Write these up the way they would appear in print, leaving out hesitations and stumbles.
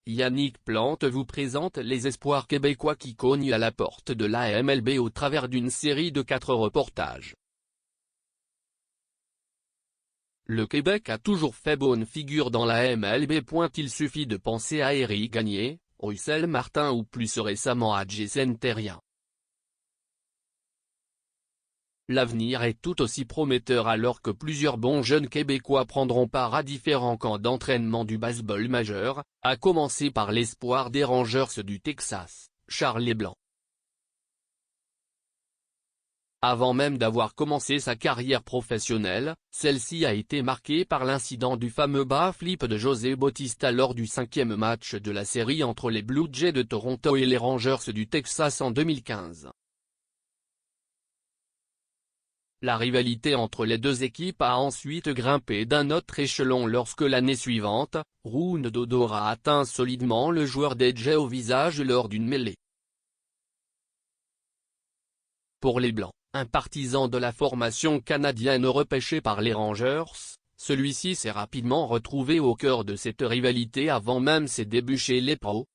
Yannick Plante vous présente les espoirs québécois qui cognent à la porte de la MLB au travers d'une série de 4 reportages. Le Québec a toujours fait bonne figure dans la MLB. Il suffit de penser à Éric Gagné, Russell Martin ou plus récemment à Jason Terrien. L'avenir est tout aussi prometteur alors que plusieurs bons jeunes Québécois prendront part à différents camps d'entraînement du baseball majeur, à commencer par l'espoir des Rangers du Texas, Charles Leblanc. Avant même d'avoir commencé sa carrière professionnelle, celle-ci a été marquée par l'incident du fameux bas flip de José Bautista lors du 5e match de la série entre les Blue Jays de Toronto et les Rangers du Texas en 2015. La rivalité entre les deux équipes a ensuite grimpé d'un autre échelon lorsque l'année suivante, Rougned Odor a atteint solidement le joueur des Jays au visage lors d'une mêlée. Pour les Blancs, un partisan de la formation canadienne repêché par les Rangers, celui-ci s'est rapidement retrouvé au cœur de cette rivalité avant même ses débuts chez les pros.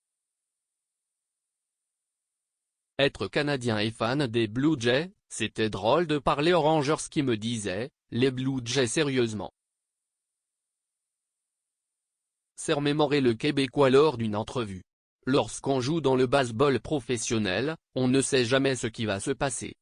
Être canadien et fan des Blue Jays, c'était drôle de parler aux Rangers qui me disaient « Les Blue Jays sérieusement ». S'est remémoré le Québécois lors d'une entrevue. Lorsqu'on joue dans le baseball professionnel, on ne sait jamais ce qui va se passer.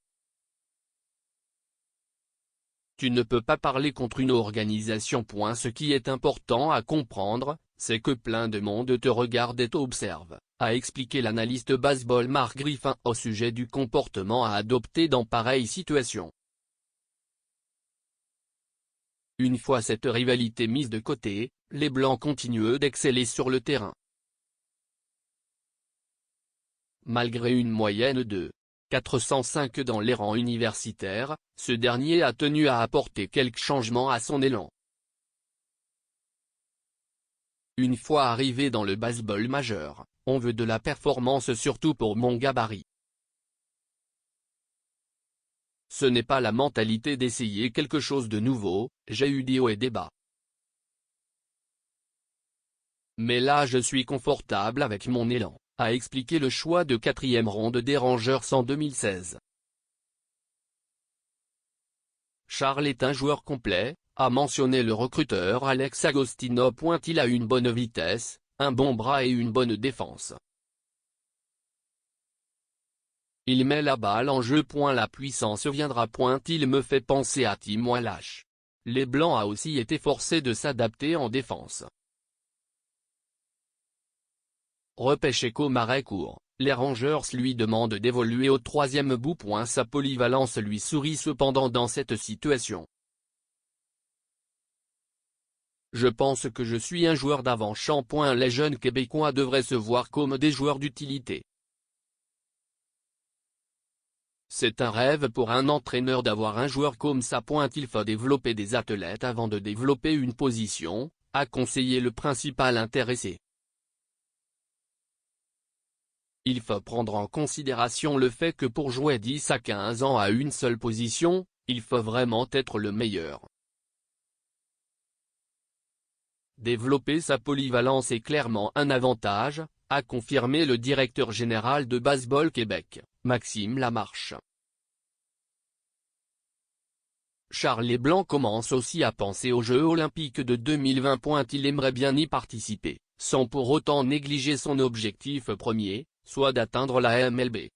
Tu ne peux pas parler contre une organisation. Ce qui est important à comprendre, c'est que plein de monde te regarde et t'observe, a expliqué l'analyste baseball Mark Griffin au sujet du comportement à adopter dans pareille situation. Une fois cette rivalité mise de côté, les Blancs continuent d'exceller sur le terrain. Malgré une moyenne de 405 dans les rangs universitaires, ce dernier a tenu à apporter quelques changements à son élan. Une fois arrivé dans le baseball majeur, on veut de la performance surtout pour mon gabarit. Ce n'est pas la mentalité d'essayer quelque chose de nouveau, j'ai eu des hauts et des bas. Mais là je suis confortable avec mon élan, a expliqué le choix de 4e ronde des Rangers en 2016. Charles est un joueur complet, a mentionné le recruteur Alex Agostino. Il a une bonne vitesse, un bon bras et une bonne défense. Il met la balle en jeu. La puissance viendra. Il me fait penser à Tim Wallace. Les Blancs a aussi été forcé de s'adapter en défense. Repêché comme arrêt court, les Rangers lui demandent d'évoluer au 3e bout. Sa polyvalence lui sourit cependant dans cette situation. Je pense que je suis un joueur d'avant-champ. Les jeunes Québécois devraient se voir comme des joueurs d'utilité. C'est un rêve pour un entraîneur d'avoir un joueur comme ça. Il faut développer des athlètes avant de développer une position, a conseillé le principal intéressé. Il faut prendre en considération le fait que pour jouer 10 à 15 ans à une seule position, il faut vraiment être le meilleur. Développer sa polyvalence est clairement un avantage, a confirmé le directeur général de Baseball Québec, Maxime Lamarche. Charles Leblanc commence aussi à penser aux Jeux olympiques de 2020. Il aimerait bien y participer, sans pour autant négliger son objectif premier, soit d'atteindre la MLB.